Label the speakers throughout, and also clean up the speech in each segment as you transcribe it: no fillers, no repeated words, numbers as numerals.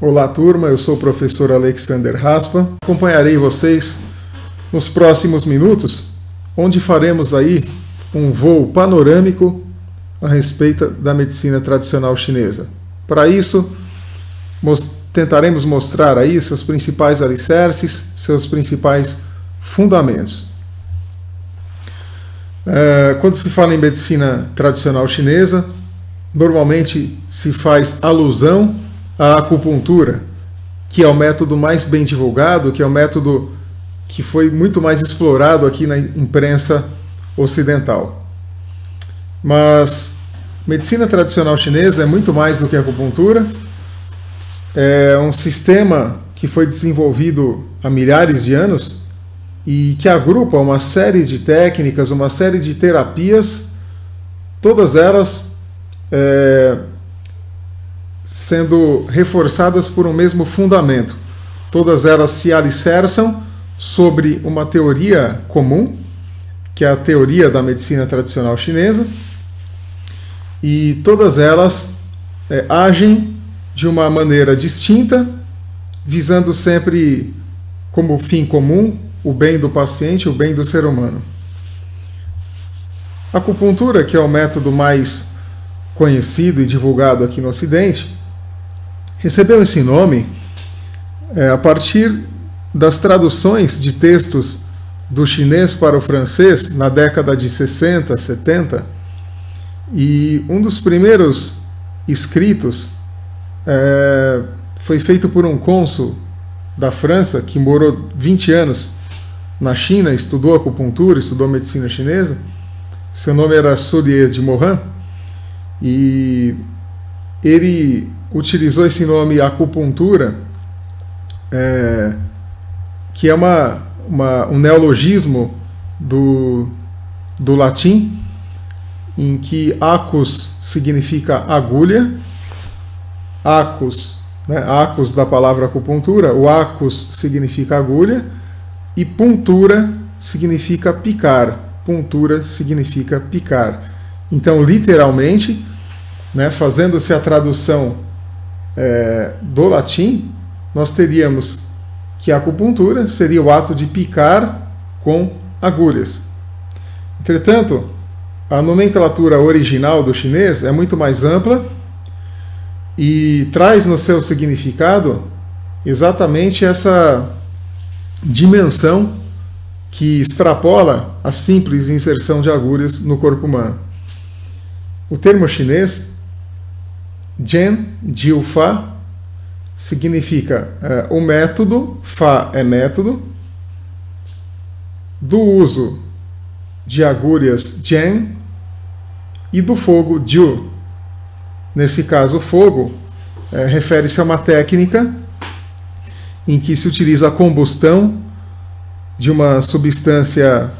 Speaker 1: Olá turma, eu sou o professor Alexander Raspa. Acompanharei vocês nos próximos minutos, onde faremos aí um voo panorâmico a respeito da medicina tradicional chinesa. Para isso, tentaremos mostrar aí seus principais alicerces, seus principais fundamentos. Quando se fala em medicina tradicional chinesa, normalmente se faz alusão à acupuntura, que é o método mais bem divulgado, que é o método que foi muito mais explorado aqui na imprensa ocidental. Mas medicina tradicional chinesa é muito mais do que acupuntura. É um sistema que foi desenvolvido há milhares de anos e que agrupa uma série de técnicas, uma série de terapias, todas elas sendo reforçadas por um mesmo fundamento. Todas elas se alicerçam sobre uma teoria comum, que é a teoria da medicina tradicional chinesa, e todas elas agem de uma maneira distinta, visando sempre como fim comum o bem do paciente, o bem do ser humano. A acupuntura, que é o método mais conhecido e divulgado aqui no Ocidente, recebeu esse nome a partir das traduções de textos do chinês para o francês na década de 60, 70, e um dos primeiros escritos foi feito por um cônsul da França que morou 20 anos na China, estudou acupuntura, estudou medicina chinesa. Seu nome era Soulier de Morin, e ele utilizou esse nome acupuntura, que é um neologismo do latim, em que acus significa agulha, acus, acus da palavra acupuntura, o acus significa agulha, e puntura significa picar, puntura significa picar. Então, literalmente, fazendo-se a tradução do latim, nós teríamos que a acupuntura seria o ato de picar com agulhas. Entretanto, a nomenclatura original do chinês é muito mais ampla e traz no seu significado exatamente essa dimensão que extrapola a simples inserção de agulhas no corpo humano. O termo chinês Jian Jiu Fa significa o método, Fa é método, do uso de agulhas Jian e do fogo Jiu. Nesse caso, o fogo refere-se a uma técnica em que se utiliza a combustão de uma substância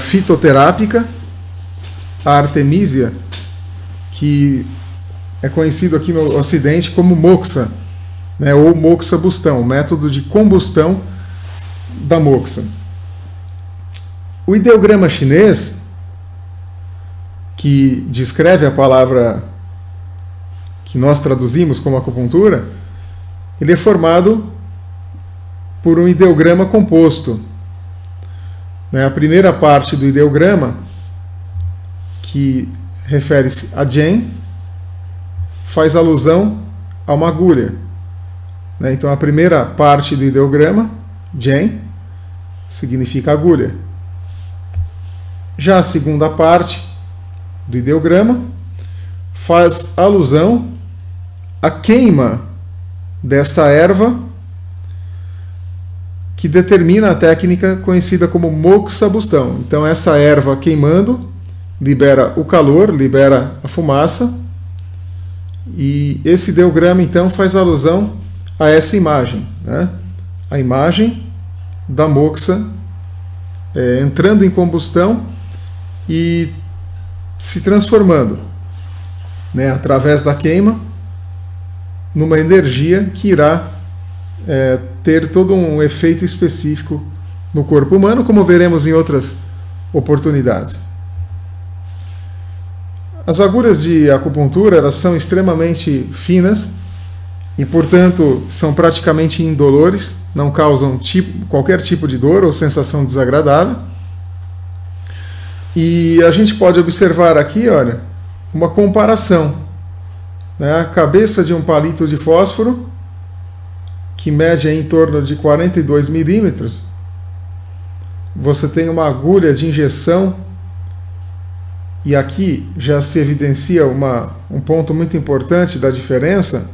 Speaker 1: fitoterápica, a artemisia, que é conhecido aqui no Ocidente como moxa, ou moxa-bustão, o método de combustão da moxa. O ideograma chinês, que descreve a palavra que nós traduzimos como acupuntura, ele é formado por um ideograma composto. A primeira parte do ideograma, que refere-se a Jian, faz alusão a uma agulha. Então, a primeira parte do ideograma, Jian, significa agulha. Já a segunda parte do ideograma faz alusão à queima dessa erva que determina a técnica conhecida como moxa-bustão. Então, essa erva queimando libera o calor, libera a fumaça, e esse ideograma então faz alusão a essa imagem, a imagem da moxa entrando em combustão e se transformando, através da queima, numa energia que irá ter todo um efeito específico no corpo humano, como veremos em outras oportunidades. As agulhas de acupuntura, elas são extremamente finas, e, portanto, são praticamente indolores, não causam qualquer tipo de dor ou sensação desagradável. E a gente pode observar aqui, olha, uma comparação, né? A cabeça de um palito de fósforo, que mede em torno de 42 milímetros, você tem uma agulha de injeção, e aqui já se evidencia um ponto muito importante da diferença,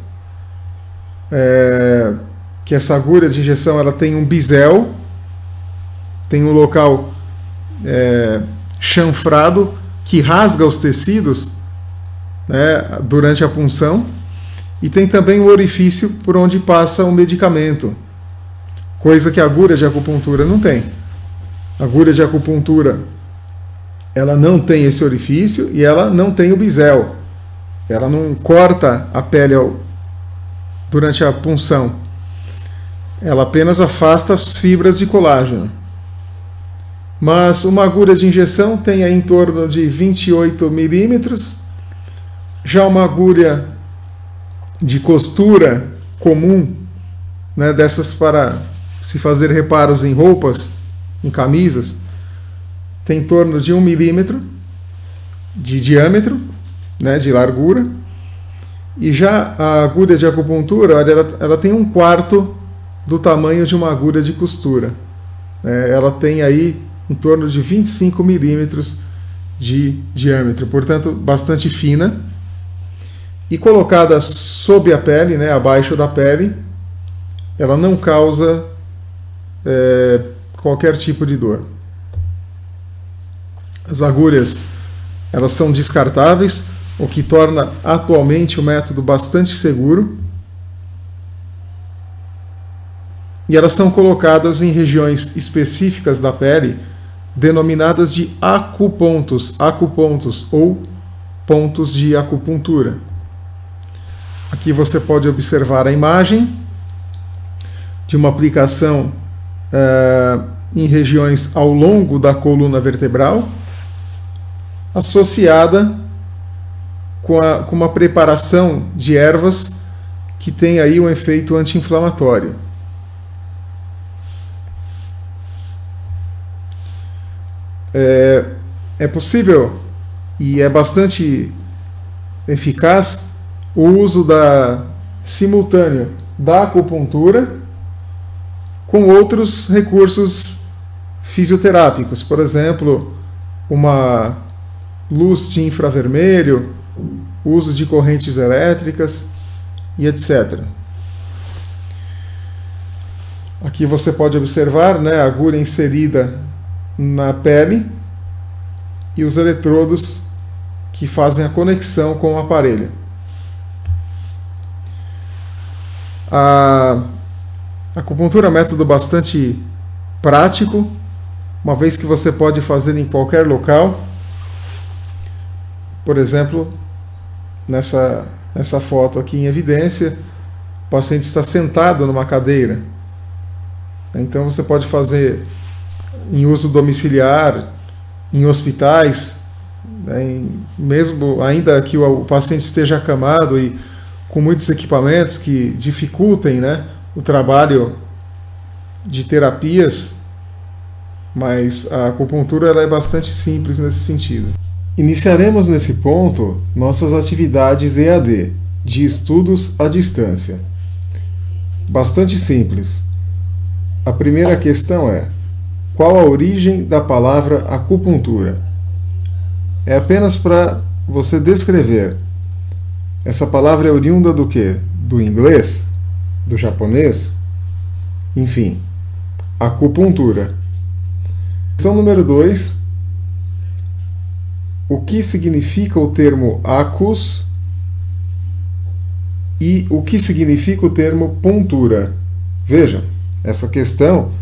Speaker 1: que essa agulha de injeção ela tem um bisel, tem um local chanfrado que rasga os tecidos, né, durante a punção, e tem também um orifício por onde passa o medicamento, coisa que a agulha de acupuntura não tem. A agulha de acupuntura ela não tem esse orifício e ela não tem o bisel. Ela não corta a pele durante a punção. Ela apenas afasta as fibras de colágeno. Mas uma agulha de injeção tem aí em torno de 28 milímetros. Já uma agulha de costura comum, né, dessas para se fazer reparos em roupas, em camisas, tem em torno de 1 milímetro de diâmetro, né, de largura. E já a agulha de acupuntura, ela tem 1/4 do tamanho de uma agulha de costura. Ela tem aí em torno de 25 milímetros de diâmetro, portanto bastante fina, e colocada sob a pele, né, abaixo da pele, ela não causa qualquer tipo de dor. As agulhas elas são descartáveis, o que torna atualmente o método bastante seguro, e elas são colocadas em regiões específicas da pele, denominadas de acupontos ou pontos de acupuntura. Aqui você pode observar a imagem de uma aplicação em regiões ao longo da coluna vertebral, associada com uma preparação de ervas que tem aí um efeito anti-inflamatório. É possível e é bastante eficaz o uso simultâneo da acupuntura com outros recursos fisioterápicos, por exemplo, uma luz de infravermelho, uso de correntes elétricas e etc. Aqui você pode observar, né, a agulha inserida na pele e os eletrodos que fazem a conexão com o aparelho. A acupuntura é um método bastante prático, uma vez que você pode fazer em qualquer local. Por exemplo, nessa foto aqui em evidência, o paciente está sentado numa cadeira. Então você pode fazer em uso domiciliar, em hospitais, né, mesmo ainda que o paciente esteja acamado e com muitos equipamentos que dificultem, né, o trabalho de terapias, mas a acupuntura ela é bastante simples nesse sentido. Iniciaremos nesse ponto nossas atividades EAD, de estudos à distância. Bastante simples. A primeira questão é: qual a origem da palavra acupuntura? É apenas para você descrever. Essa palavra é oriunda do quê? Do inglês? Do japonês? Enfim, acupuntura. Questão número 2. O que significa o termo acus e o que significa o termo puntura? Veja, essa questão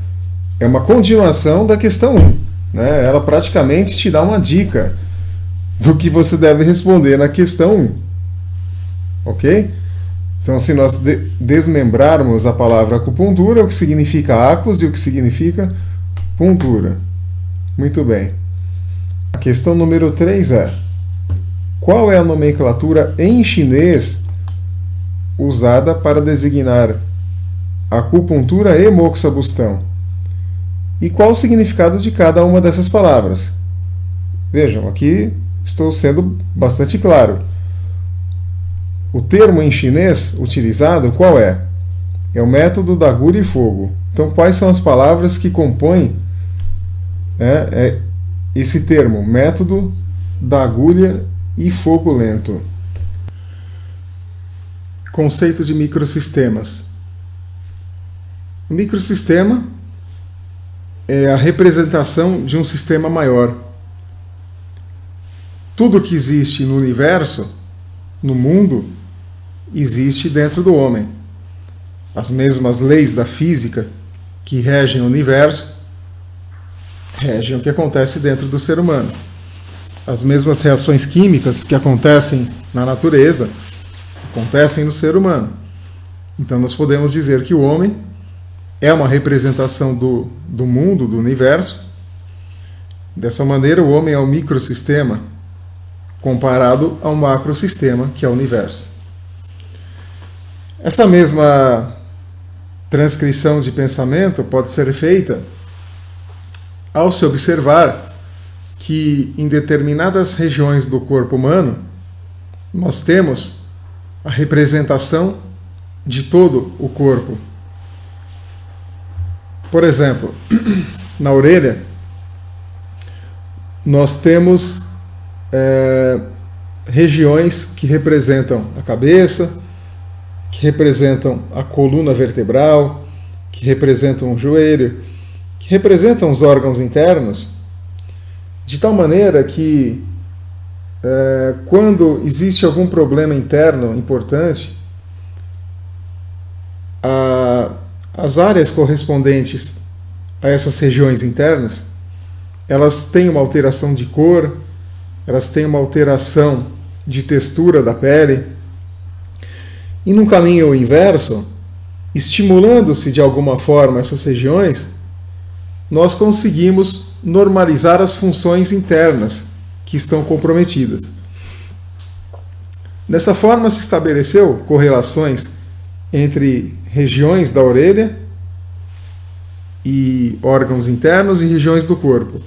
Speaker 1: é uma continuação da questão 1. Né? Ela praticamente te dá uma dica do que você deve responder na questão 1. Ok? Então, se nós desmembrarmos a palavra acupuntura, o que significa acus e o que significa puntura. Muito bem. A questão número 3 é: qual é a nomenclatura em chinês usada para designar acupuntura e moxabustão. E qual o significado de cada uma dessas palavras? Vejam, aqui estou sendo bastante claro. O termo em chinês utilizado qual é? É o método da agulha e fogo. Então, quais são as palavras que compõem esse termo, método da agulha e fogo lento? Conceito de microsistemas. O microsistema é a representação de um sistema maior. Tudo que existe no universo, no mundo, existe dentro do homem. As mesmas leis da física que regem o universo regem o que acontece dentro do ser humano. As mesmas reações químicas que acontecem na natureza acontecem no ser humano. Então nós podemos dizer que o homem é uma representação do mundo, do universo. Dessa maneira, o homem é um microsistema comparado a um macrosistema, que é o universo. Essa mesma transcrição de pensamento pode ser feita ao se observar que em determinadas regiões do corpo humano nós temos a representação de todo o corpo. Por exemplo, na orelha nós temos regiões que representam a cabeça, que representam a coluna vertebral, que representam o joelho, que representam os órgãos internos, de tal maneira que quando existe algum problema interno importante, as áreas correspondentes a essas regiões internas, elas têm uma alteração de cor, elas têm uma alteração de textura da pele. E num caminho inverso, estimulando-se de alguma forma essas regiões, nós conseguimos normalizar as funções internas que estão comprometidas. Dessa forma se estabeleceu correlações entre regiões da orelha e órgãos internos e regiões do corpo.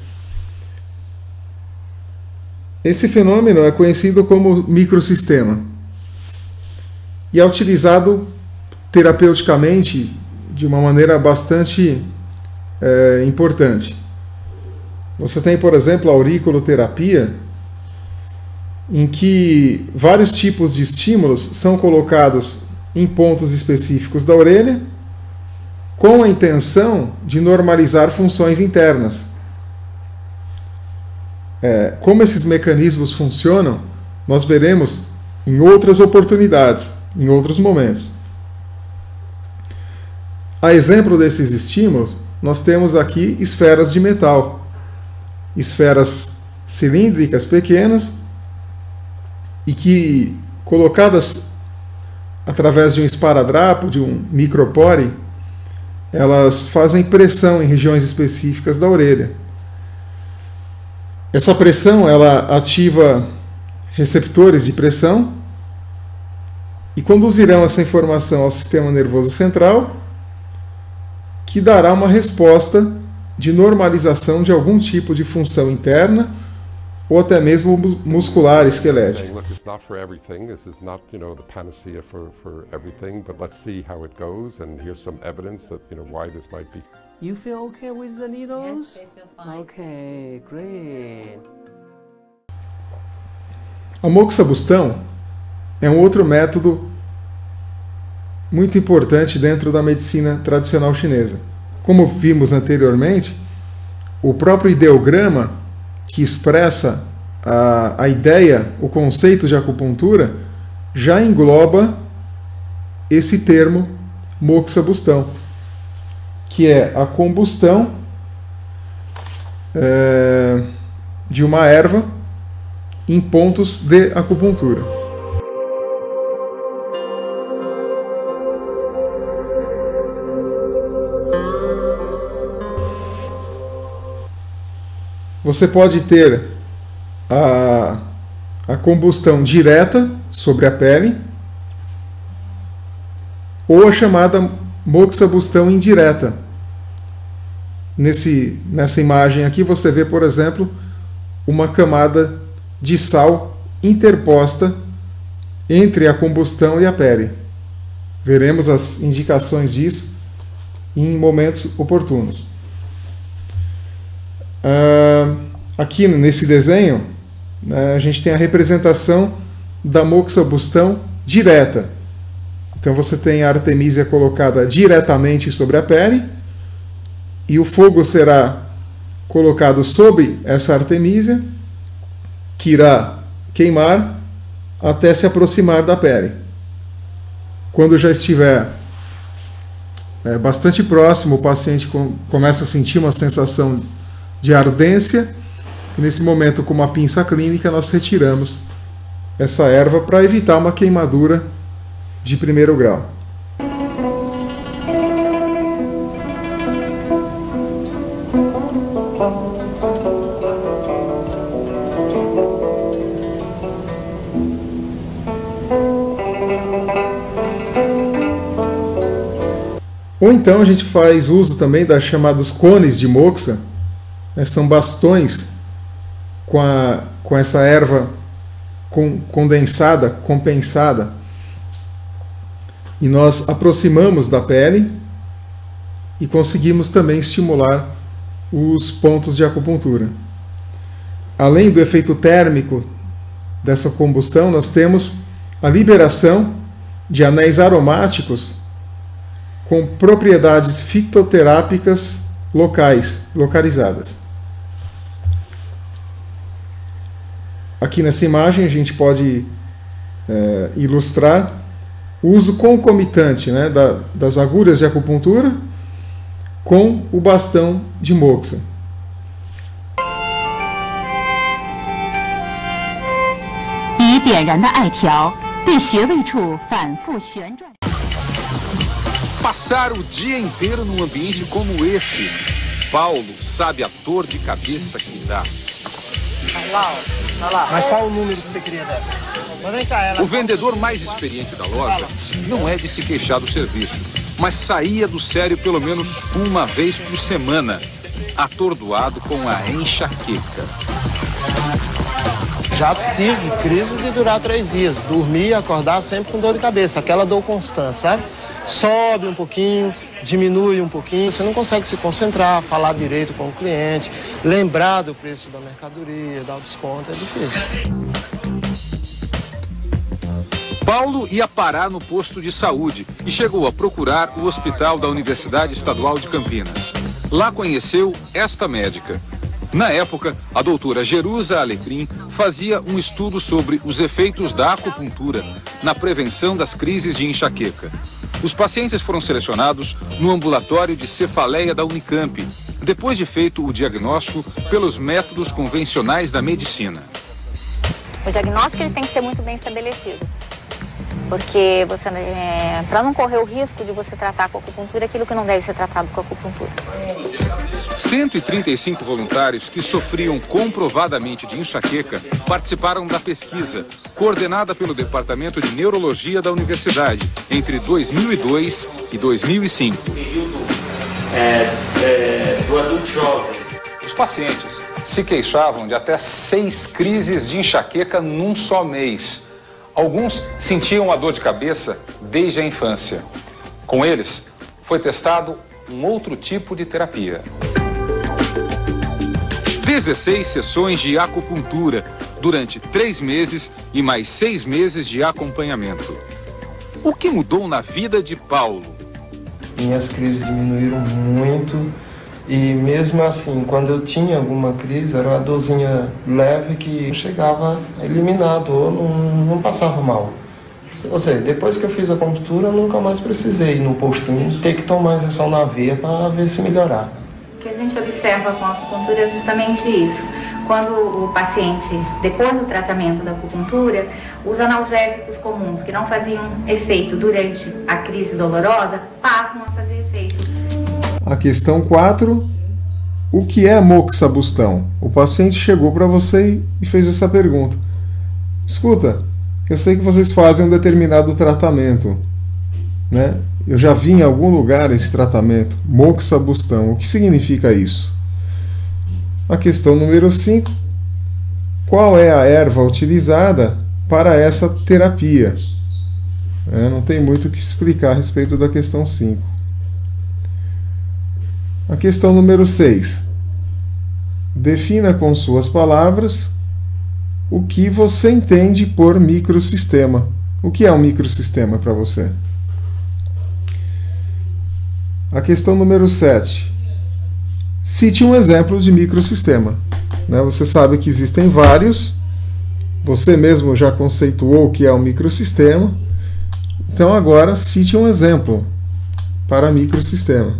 Speaker 1: Esse fenômeno é conhecido como microsistema e é utilizado terapeuticamente de uma maneira bastante importante. Você tem, por exemplo, a auriculoterapia, em que vários tipos de estímulos são colocados em pontos específicos da orelha, com a intenção de normalizar funções internas. Como esses mecanismos funcionam, nós veremos em outras oportunidades, em outros momentos. A exemplo desses estímulos, nós temos aqui esferas de metal, esferas cilíndricas pequenas e que, colocadas através de um esparadrapo, de um micropore, elas fazem pressão em regiões específicas da orelha. Essa pressão ela ativa receptores de pressão e conduzirão essa informação ao sistema nervoso central, que dará uma resposta de normalização de algum tipo de função interna ou até mesmo muscular, esquelética.
Speaker 2: You feel okay with the needles?
Speaker 3: Yes, they feel fine.
Speaker 2: Okay, great.
Speaker 1: A moxabustão é um outro método muito importante dentro da medicina tradicional chinesa. Como vimos anteriormente, o próprio ideograma que expressa a ideia, o conceito de acupuntura, já engloba esse termo moxabustão, que é a combustão de uma erva em pontos de acupuntura. Você pode ter a combustão direta sobre a pele, ou a chamada moxabustão indireta. Nessa imagem aqui você vê, por exemplo, uma camada de sal interposta entre a combustão e a pele. Veremos as indicações disso em momentos oportunos. Aqui nesse desenho, a gente tem a representação da moxabustão direta. Então você tem a artemísia colocada diretamente sobre a pele e o fogo será colocado sobre essa artemísia, que irá queimar até se aproximar da pele. Quando já estiver bastante próximo, o paciente começa a sentir uma sensação de ardência, e nesse momento, com uma pinça clínica, nós retiramos essa erva para evitar uma queimadura de primeiro grau. Ou então a gente faz uso também das chamados cones de moxa, são bastões com essa erva condensada, compensada, e nós aproximamos da pele e conseguimos também estimular os pontos de acupuntura. Além do efeito térmico dessa combustão, nós temos a liberação de anéis aromáticos com propriedades fitoterápicas localizadas. Aqui nessa imagem a gente pode ilustrar o uso concomitante, né, das agulhas de acupuntura com o bastão de moxa.
Speaker 3: Passar o dia inteiro num ambiente como esse, Paulo sabe a dor de cabeça que dá.
Speaker 2: Mas qual o número que você queria dessa?
Speaker 3: O vendedor mais experiente da loja não é de se queixar do serviço, mas saía do sério pelo menos uma vez por semana, atordoado com a enxaqueca.
Speaker 4: Já tive crise de durar 3 dias, dormir e acordar sempre com dor de cabeça, aquela dor constante, sabe? Sobe um pouquinho, diminui um pouquinho, você não consegue se concentrar, falar direito com o cliente, lembrar do preço da mercadoria, dar o desconto, é difícil.
Speaker 3: Paulo ia parar no posto de saúde e chegou a procurar o hospital da Universidade Estadual de Campinas. Lá conheceu esta médica. Na época, a doutora Jerusa Alecrim fazia um estudo sobre os efeitos da acupuntura na prevenção das crises de enxaqueca. Os pacientes foram selecionados no ambulatório de cefaleia da Unicamp, depois de feito o diagnóstico pelos métodos convencionais da medicina.
Speaker 5: O diagnóstico ele tem que ser muito bem estabelecido, porque para não correr o risco de você tratar com acupuntura aquilo que não deve ser tratado com acupuntura.
Speaker 3: 135 voluntários que sofriam comprovadamente de enxaqueca participaram da pesquisa, coordenada pelo Departamento de Neurologia da Universidade, entre 2002 e 2005.
Speaker 6: Do adulto jovem.
Speaker 3: Os pacientes se queixavam de até 6 crises de enxaqueca num só mês. Alguns sentiam a dor de cabeça desde a infância. Com eles, foi testado um outro tipo de terapia. 16 sessões de acupuntura durante 3 meses e mais 6 meses de acompanhamento. O que mudou na vida de Paulo?
Speaker 4: Minhas crises diminuíram muito e mesmo assim, quando eu tinha alguma crise, era uma dorzinha leve que chegava a eliminar a dor, não passava mal. Ou seja, depois que eu fiz a acupuntura, eu nunca mais precisei ir no postinho ter que tomar injeção na veia para ver se melhorar.
Speaker 5: O que a gente observa com a acupuntura é justamente isso. Quando o paciente, depois do tratamento da acupuntura, os analgésicos comuns que não faziam efeito durante a crise dolorosa, passam a fazer efeito.
Speaker 1: A questão 4, o que é moxabustão? O paciente chegou para você e fez essa pergunta. Escuta, eu sei que vocês fazem um determinado tratamento, né? Eu já vi em algum lugar esse tratamento, moxabustão. O que significa isso? A questão número 5. Qual é a erva utilizada para essa terapia? Não tem muito o que explicar a respeito da questão 5. A questão número 6. Defina com suas palavras o que você entende por microsistema. O que é um microsistema para você? A questão número 7. Cite um exemplo de microsistema. Você sabe que existem vários. Você mesmo já conceituou o que é um microsistema. Então agora cite um exemplo para microsistema.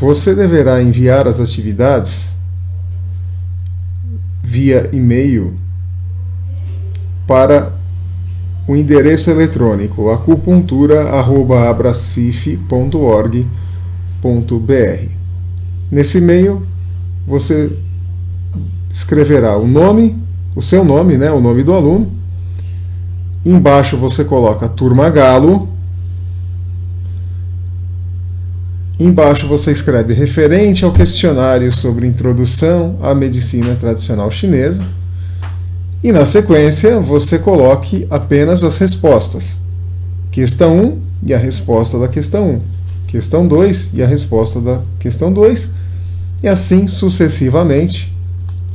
Speaker 1: Você deverá enviar as atividades via e-mail para o endereço eletrônico acupuntura@abracif.org.br. Nesse e-mail você escreverá o nome, o seu nome, o nome do aluno. Embaixo você coloca Turma Galo. Embaixo você escreve referente ao questionário sobre introdução à medicina tradicional chinesa. E na sequência você coloque apenas as respostas. Questão 1 e a resposta da questão 1. Questão 2 e a resposta da questão 2. E assim sucessivamente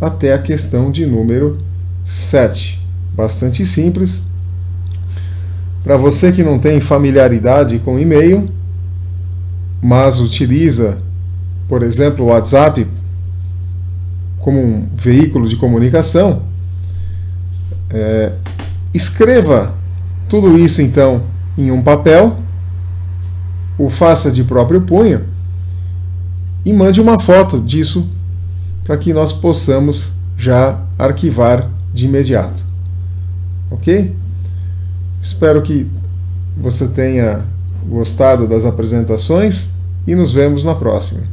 Speaker 1: até a questão de número 7. Bastante simples. Para você que não tem familiaridade com e-mail, mas utiliza, por exemplo, o WhatsApp como um veículo de comunicação, escreva tudo isso então em um papel, o faça de próprio punho e mande uma foto disso para que nós possamos já arquivar de imediato. Ok? Espero que você tenha gostado das apresentações e nos vemos na próxima.